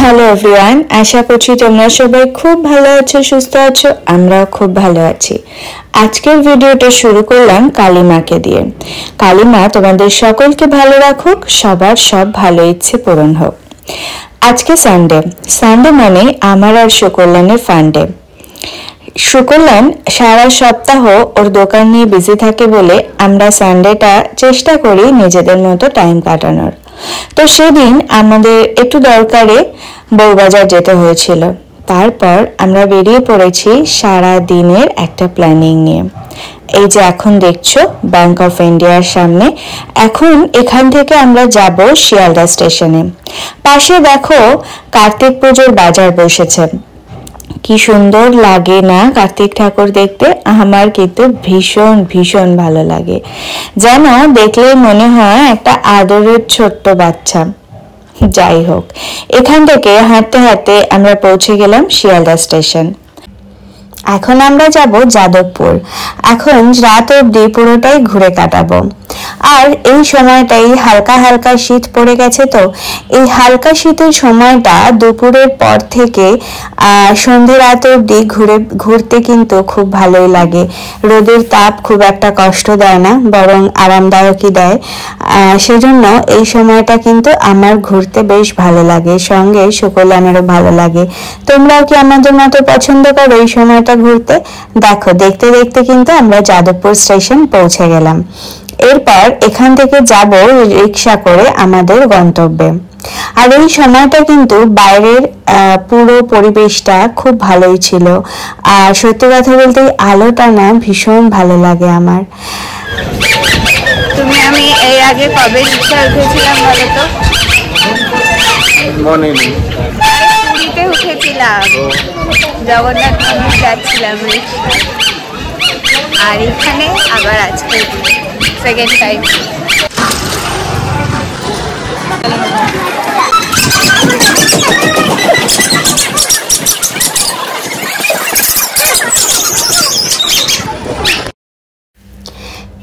Hello everyone, আশা করছি তোমরা সবাই খুব ভালো আছো, সুস্থ আছো। আমরাও খুব ভালো আছি। আজকের ভিডিওটা শুরু করলাম কালিমাকে দিয়ে। কালিমা তোমাদের সকলকে ভালো রাখুক, সবার সব ভালো ইচ্ছে পূরণ হোক। আজকে সানডে মানে আমার আর সুকল্যাণের ফান্ডে। সুকল্যাণ সারা সপ্তাহ ওর দোকান নিয়ে বিজি থাকে বলে আমরা সানডেটা চেষ্টা করি নিজেদের মতো টাইম কাটানোর। তো সেদিন আমাদের একটু দরকারে বউবাজার যেতে হয়েছিল। তারপর আমরা বেরিয়ে পড়েছি সারা দিনের একটা প্ল্যানিং নিয়ে। এই যে এখন দেখছো ব্যাংক অফ ইন্ডিয়ার সামনে। এখন এখান থেকে আমরা যাব শিয়ালদা স্টেশনে। পাশে দেখো কার্তিক পুজোর বাজার বসেছে। কি সুন্দর লাগে না কার্তিক ঠাকুর দেখতে? আমার কিন্তু ভীষণ ভীষণ ভালো লাগে, যেন দেখলেই মনে হয় একটা আদরের ছোট্ট বাচ্চা। যাই হোক, এখান থেকে হাঁটতে হাঁটতে আমরা পৌঁছে গেলাম শিয়ালদা স্টেশন। এখন আমরা যাব যাদবপুর। এখন রাত অবধি পুরোটাই ঘুরে কাটাবো। আর এই সময়টাই হালকা হালকা শীত পড়ে গেছে। তো এই হালকা শীতের সময়টা দুপুরের পর থেকে সন্ধে রাত অবধি ঘুরতে কিন্তু খুব ভালোই লাগে। রোদের তাপ খুব একটা কষ্ট দেয় না, বরং আরামদায়কই দেয়। সেজন্য এই সময়টা কিন্তু আমার ঘুরতে বেশ ভালো লাগে, সঙ্গে সুকল্যাণেরও ভালো লাগে। তোমরাও কি আমাদের মতো পছন্দ করো এই সময়টা ঘুরতে? দেখো, দেখতে দেখতে কিন্তু আমরা যাদবপুর স্টেশন পৌঁছে গেলাম। এরপর এখান থেকে যাব রিক্সা করে আমাদের গন্তব্যে। আর এই সময়টা কিন্তু বাইরের পুরো পরিবেশটা খুব ভালোই ছিল। আর সত্যি কথা বলতে আলোটা না ভীষণ ভালো লাগে আমার। আমি এর আগে কবে রিক্সা উঠেছিলাম বলো তো? মনে নেই। পুরীতে উঠেছিলাম, জগন্নাথ মন্দির যাচ্ছিলাম রিক্সা। আর এখানে আবার আজকে সেকেন্ড টাইম।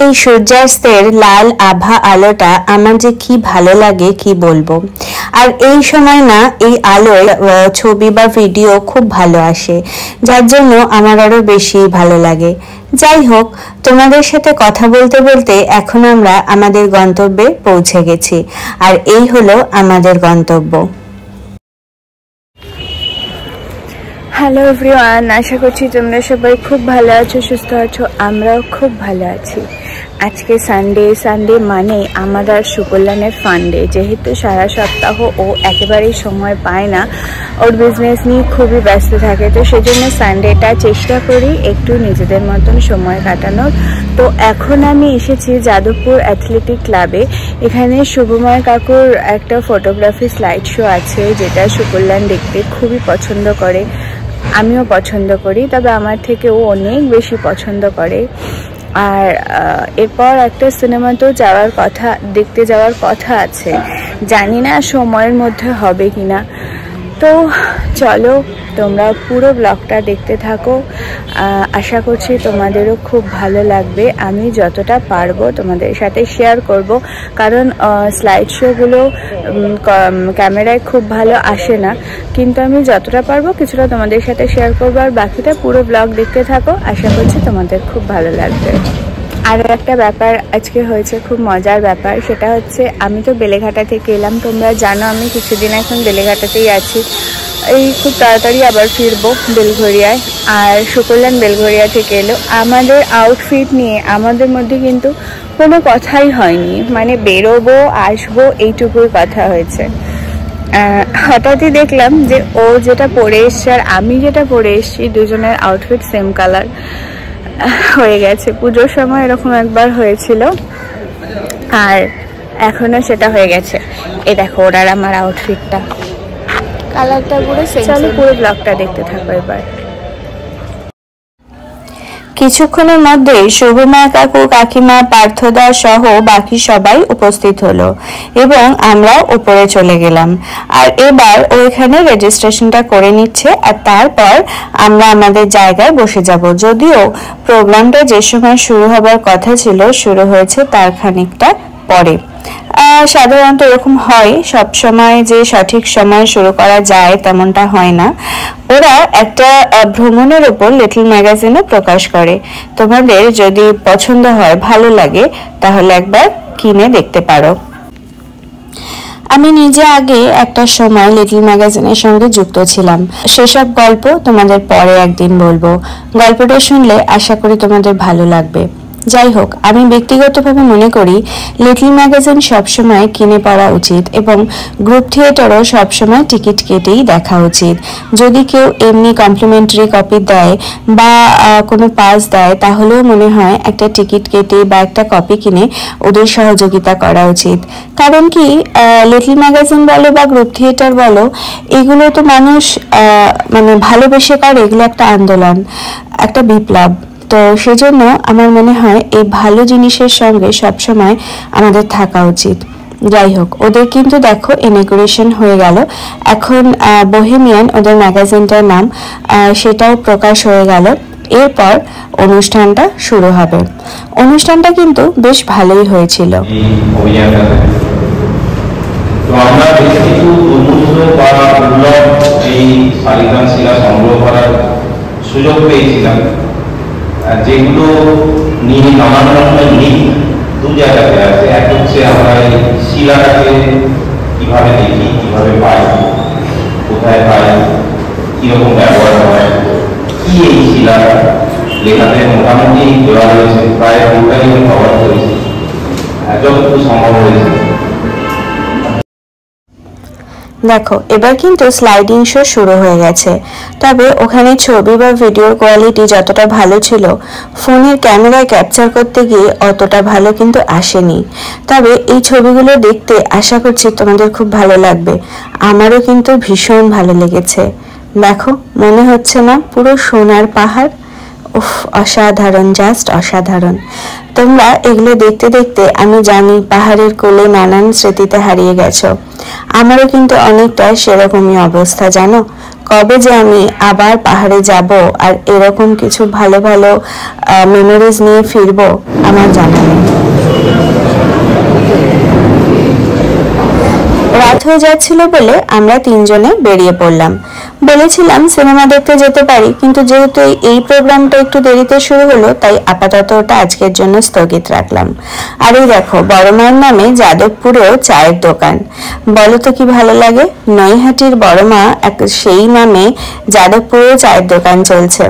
এই সূর্যাস্তের লাল আভা আলোটা আমার যে কি ভালো লাগে কি বলবো। আর এই সময় না এই আলোয় ছবি বা ভিডিও খুব ভালো আসে, যার জন্য আমার আরো বেশি ভালো লাগে। যাই হোক, তোমাদের সাথে কথা বলতে বলতে এখন আমরা আমাদের গন্তব্যে পৌঁছে গেছি। আর এই হলো আমাদের গন্তব্য। হ্যালো এভরিওয়ান, আশা করছি তোমরা সবাই খুব ভালো আছো, সুস্থ আছো। আমরাও খুব ভালো আছি। আজকে সানডে মানে আমার আর সুকল্যাণের ফান্ডে। যেহেতু সারা সপ্তাহ ও একেবারেই সময় পায় না, ওর বিজনেস নিয়ে খুবই ব্যস্ত থাকে, তো সেজন্য সানডেটা চেষ্টা করি একটু নিজেদের মতন সময় কাটানোর। তো এখন আমি এসেছি যাদবপুর অ্যাথলেটিক ক্লাবে। এখানে শুভময় কাকুর একটা ফটোগ্রাফি স্লাইড শো আছে, যেটা সুকল্যাণ দেখতে খুবই পছন্দ করে। আমিও পছন্দ করি, তবে আমার থেকে ও অনেক বেশি পছন্দ করে। আর এরপর একটা সিনেমাতেও দেখতে যাওয়ার কথা আছে, জানি না সময়ের মধ্যে হবে কিনা। তো চলো, তোমরা পুরো ব্লগটা দেখতে থাকো। আশা করছি তোমাদেরও খুব ভালো লাগবে। আমি যতটা পারবো তোমাদের সাথে শেয়ার করব, কারণ স্লাইড শোগুলো ক্যামেরায় খুব ভালো আসে না, কিন্তু আমি যতটা পারবো কিছুটা তোমাদের সাথে শেয়ার করবো। আর বাকিটা পুরো ব্লগ দেখতে থাকো, আশা করছি তোমাদের খুব ভালো লাগবে। আর একটা ব্যাপার আজকে হয়েছে, খুব মজার ব্যাপার, সেটা হচ্ছে আমি তো বেলেঘাটা থেকে এলাম। তোমরা জানো আমি কিছুদিন এখন বেলেঘাটাতেই আছি। এই খুব তাড়াতাড়ি আবার ফিরবো বেলঘরিয়ায়। আর সুকল্যাণ বেলঘরিয়া থেকে এলো। আমাদের আউটফিট নিয়ে আমাদের মধ্যে কিন্তু কোনো কথাই হয়নি, মানে বেরোবো আসবো এইটুকুই কথা হয়েছে। হঠাৎই দেখলাম যে ও যেটা পরে এসছে আর আমি যেটা পরে এসছি, দুজনের আউটফিট সেম কালার হয়ে গেছে। পুজোর সময় এরকম একবার হয়েছিল, আর এখনো সেটা হয়ে গেছে। এই দেখো ওর আর আমার আউটফিটটা, কালারটা পুরো সেম। চলো পুরো ব্লগটা দেখতে থাকো এবার। কিছুক্ষণের মধ্যেই শুভময় কাকু, কাকিমা, পার্থদা সহ বাকি সবাই উপস্থিত হলো এবং আমরা উপরে চলে গেলাম। আর এবার ওইখানে রেজিস্ট্রেশনটা করে নিচ্ছে, আর তারপর আমরা আমাদের জায়গায় বসে যাব। যদিও প্রোগ্রামটা যে সময় শুরু হবার কথা ছিল, শুরু হয়েছে তার খানিকটা পরে। সাধারণত এরকম হয়, সব সময় যে সঠিক সময় শুরু করা যায় তেমনটা হয় না। ওরা একটা ভ্রমণের উপর লিটল ম্যাগাজিনে প্রকাশ করে। তোমাদের যদি পছন্দ হয়, ভালো লাগে, তাহলে একবার কিনে দেখতে পারো। আমি নিজে আগে একটা সময় লিটল ম্যাগাজিনের সঙ্গে যুক্ত ছিলাম। সেসব গল্প তোমাদের পরে একদিন বলবো। গল্পটা শুনলে আশা করি তোমাদের ভালো লাগবে। যাই হোক, আমি ব্যক্তিগতভাবে মনে করি লিটল ম্যাগাজিন সবসময় কিনে পড়া উচিত এবং গ্রুপ থিয়েটারও সবসময় টিকিট কেটেই দেখা উচিত। যদি কেউ এমনি কমপ্লিমেন্টারি কপি দেয় বা কোনো পাস দেয়, তাহলেও মনে হয় একটা টিকিট কেটে বা একটা কপি কিনে ওদের সহযোগিতা করা উচিত। কারণ কি, লিটল ম্যাগাজিন বলো বা গ্রুপ থিয়েটার বলো, এগুলো তো মানুষ মানে ভালোবেসে করে। এগুলো একটা আন্দোলন, একটা বিপ্লব। তো সেজন্য আমার মনে হয় এই ভালো জিনিসের সঙ্গে সবসময় আমাদের থাকা উচিত। যাই হোক, ওদের কিন্তু দেখো ইনঅগুরেশন হয়ে গেল। এখন বোহেমিয়ান ওদের ম্যাগাজিনটার নাম, সেটাও প্রকাশ হয়ে গেল। এরপর অনুষ্ঠানটা শুরু হবে। অনুষ্ঠানটা কিন্তু বেশ ভালোই হয়েছিল। তো আমরা বেশ কিছু উন্মুক্ত বা দুর্লভ এই শালিগ্রাম শিলা সংগ্রহ করার সুযোগ পেয়েছিলাম, যেগুলো নিয়ে নানান রকমের লিঙ্ক দু জায়গাতে আছে। এক হচ্ছে আমরা এই শিলাটাকে কিভাবে দেখি, কিভাবে পাই, কোথায় পাই, কিরকম ব্যবহার হয়, কি এই শিলা, লেখাতে মোটামুটি দেওয়া রয়েছে, প্রায় পুরোটাই আমি কভার করেছি যতটুকু সম্ভব হয়েছে। দেখো, এবার কিন্তু স্লাইডিং শো শুরু হয়ে গেছে। তবে ওখানে ছবি বা ভিডিওর কোয়ালিটি যতটা ভালো ছিল, ফোনের ক্যামেরায় ক্যাপচার করতে গিয়ে অতটা ভালো কিন্তু আসেনি। তবে এই ছবিগুলো দেখতে আশা করছি তোমাদের খুব ভালো লাগবে। আমারও কিন্তু ভীষণ ভালো লেগেছে। দেখো, মনে হচ্ছে না পুরো সোনার পাহাড়? উফ, অসাধারণ, জাস্ট অসাধারণ। তোমরা এগুলো দেখতে দেখতে আমি জানি পাহাড়ের কোলে নানান স্মৃতিতে হারিয়ে গেছো। আমারও কিন্তু অনেকটা সেরকমই অবস্থা, জানো। কবে যে আমি আবার পাহাড়ে যাব আর এরকম কিছু ভালো ভালো মেমোরিজ নিয়ে ফিরবো, আমার জানা নেই। রাত হয়ে যাচ্ছিল বলে আমরা তিনজনে বেরিয়ে পড়লাম। বলেছিলাম সিনেমা দেখতে যেতে পারি, কিন্তু যেহেতু এই প্রোগ্রামটা একটু দেরিতে শুরু হলো, তাই আপাতত ওটা আজকের জন্য স্থগিত রাখলাম। আর এই দেখো, বড় মায়ের নামে যাদবপুরেও চায়ের দোকান। বলো তো কি ভালো লাগে, নৈহাটির বড় মা সেই নামে যাদবপুরেও চায়ের দোকান চলছে।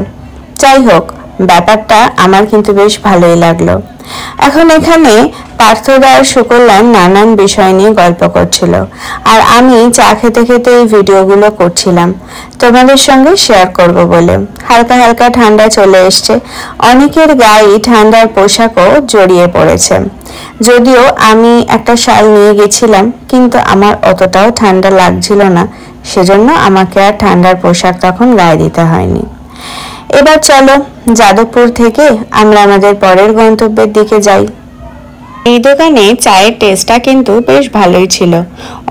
যাই হোক, ব্যাপারটা আমার কিন্তু বেশ ভালোই লাগলো। এখন এখানে পার্থদা আর সুকল্যাণ নানান বিষয় নিয়ে গল্প করছিল, আর আমি চা খেতে খেতে এই ভিডিওগুলো করছিলাম তোমাদের সঙ্গে শেয়ার করব বলে। হালকা হালকা ঠান্ডা চলে এসছে, অনেকের গায়ে ঠান্ডার পোশাকও জড়িয়ে পড়েছে। যদিও আমি একটা শাল নিয়ে গেছিলাম, কিন্তু আমার অতটাও ঠান্ডা লাগছিল না, সেজন্য আমাকে আর ঠান্ডার পোশাক তখন গায়ে দিতে হয়নি। এবার চলো, যাদবপুর থেকে আমরা আমাদের পরের গন্তব্যের দিকে যাই। এই দোকানে চায়ের টেস্টটা কিন্তু বেশ ভালোই ছিল,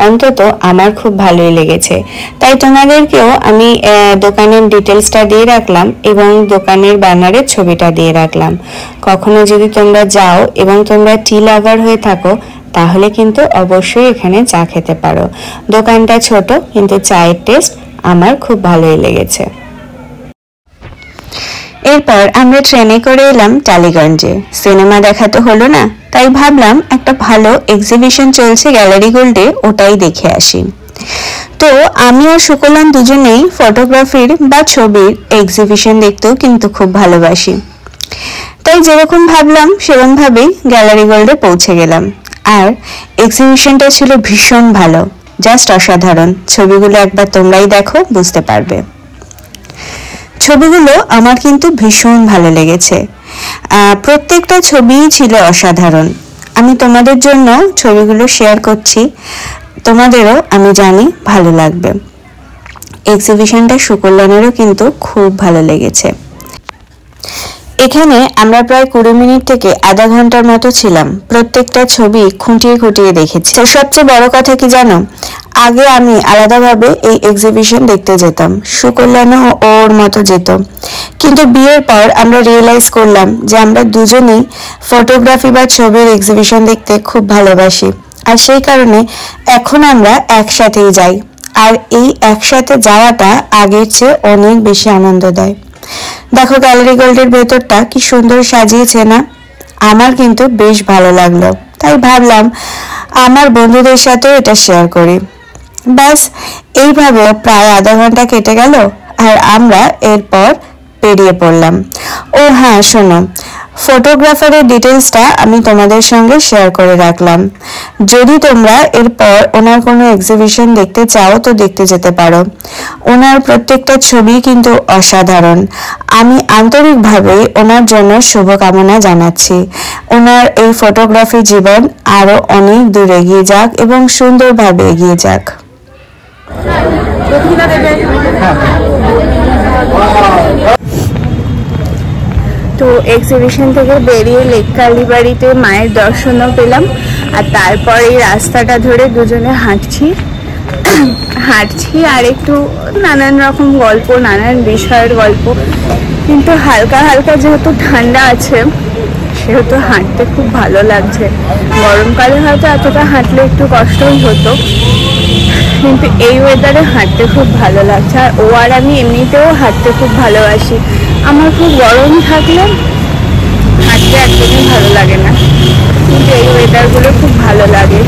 অন্তত আমার খুব ভালোই লেগেছে। তাই তোমাদেরকেও আমি দোকানের ডিটেলসটা দিয়ে রাখলাম এবং দোকানের ব্যানারের ছবিটা দিয়ে রাখলাম। কখনো যদি তোমরা যাও এবং তোমরা টি লাভার হয়ে থাকো, তাহলে কিন্তু অবশ্যই এখানে চা খেতে পারো। দোকানটা ছোট, কিন্তু চায়ের টেস্ট আমার খুব ভালোই লেগেছে। এরপর আমরা ট্রেনে করে এলাম টালিগঞ্জে। সিনেমা দেখা তো হলো না, তাই ভাবলাম একটা ভালো এক্সিবিশন চলছে গ্যালারি গোল্ডে, ওটাই দেখে আসি। তো আমি আর সুকল্যাণ দুজনেই ফটোগ্রাফির বা ছবির এক্সিবিশন দেখতেও কিন্তু খুব ভালোবাসি। তাই যেরকম ভাবলাম সেরকম ভাবেই গ্যালারি গোল্ডে পৌঁছে গেলাম। আর এক্সিবিশনটা ছিল ভীষণ ভালো, জাস্ট অসাধারণ। ছবিগুলো একবার তোমরাই দেখো, বুঝতে পারবে। ছবিগুলো আমার কিন্তু ভীষণ ভালো লেগেছে, প্রত্যেকটা ছবিই ছিল অসাধারণ। আমি তোমাদের জন্য ছবিগুলো শেয়ার করছি, তোমাদেরও আমি জানি ভালো লাগবে। এক্সিবিশনটা সুকল্যাণেরও কিন্তু খুব ভালো লেগেছে। এখানে আমরা প্রায় 20 মিনিট থেকে আধা ঘন্টার মতো ছিলাম। প্রত্যেকটা ছবি খুঁটিয়ে খুঁটিয়ে দেখেছি। তো সবচেয়ে বড় কথা কি জানো, আগে আমি আলাদাভাবে এই এক্সিবিশন দেখতে যেতাম, সুকল্যাণও ওর মতো যেত। কিন্তু বিয়ের পর আমরা রিয়েলাইজ করলাম যে আমরা দুজনেই ফটোগ্রাফি বা ছবির এক্সিবিশন দেখতে খুব ভালোবাসি। আর সেই কারণে এখন আমরা একসাথেই যাই। আর এই একসাথে যাওয়াটা আগের চেয়ে অনেক বেশি আনন্দ দেয়। দেখো গ্যালারি গোল্ডের ভেতরটা কি সুন্দর সাজিয়েছে না? আমার কিন্তু বেশ ভালো লাগলো, তাই ভাবলাম আমার বন্ধুদের সাথেও এটা শেয়ার করি। ব্যাস এইভাবে প্রায় আধা ঘন্টা কেটে গেল আর আমরা এরপর বেরিয়ে পড়লাম। ও হ্যাঁ শোনো, ফটোগ্রাফারের ডিটেলসটা আমি তোমাদের সঙ্গে শেয়ার করে রাখলাম। যদি তোমরা এরপর ওনার কোনো এক্সিবিশন দেখতে চাও তো দেখতে যেতে পারো। ওনার প্রত্যেকটা ছবি কিন্তু অসাধারণ। আমি আন্তরিকভাবে ওনার জন্য শুভকামনা জানাচ্ছি। ওনার এই ফটোগ্রাফি জীবন আরো অনেক দূর এগিয়ে যাক এবং সুন্দরভাবে এগিয়ে যাক। তো এক্সিবিশন থেকে বেরিয়ে লেক কালীবাড়িতে মায়ের দর্শনও পেলাম। আর তারপর এই রাস্তাটা ধরে দুজনে হাঁটছি আর একটু নানান রকম গল্প, নানান বিষয়ের গল্প। কিন্তু হালকা হালকা যেহেতু ঠান্ডা আছে সেহেতু হাঁটতে খুব ভালো লাগছে। গরমকালে হয়তো এতটা হাঁটলে একটু কষ্টই হতো, কিন্তু এই ওয়েদারে হাঁটতে খুব ভালো লাগছে। আর ও আর আমি এমনিতেও হাঁটতে খুব ভালোবাসি। আমার খুব গরম থাকলে হাঁটতে একদমই ভালো লাগে না, কিন্তু এই ওয়েদারগুলো খুব ভালো লাগে।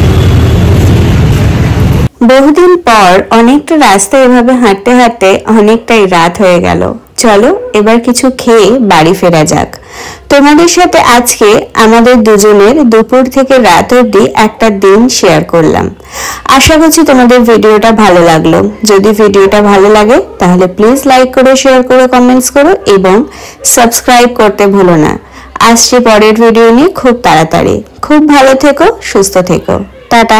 বহুদিন পর অনেকটা রাস্তা এভাবে হাঁটতে হাঁটতে অনেকটাই রাত হয়ে গেল। চলো এবার কিছু খেয়ে বাড়ি ফেরা যাক। তোমাদের সাথে আজকে আমাদের দুজনের দুপুর থেকে রাত অবধি একটা দিন শেয়ার করলাম। আশা করছি তোমাদের ভিডিওটা ভালো লাগলো। যদি ভিডিওটা ভালো লাগে তাহলে প্লিজ লাইক করো, শেয়ার করো, কমেন্টস করো এবং সাবস্ক্রাইব করতে ভুলো না। আসছি পরের ভিডিও নিয়ে খুব তাড়াতাড়ি। খুব ভালো থেকো, সুস্থ থেকো। টাটা।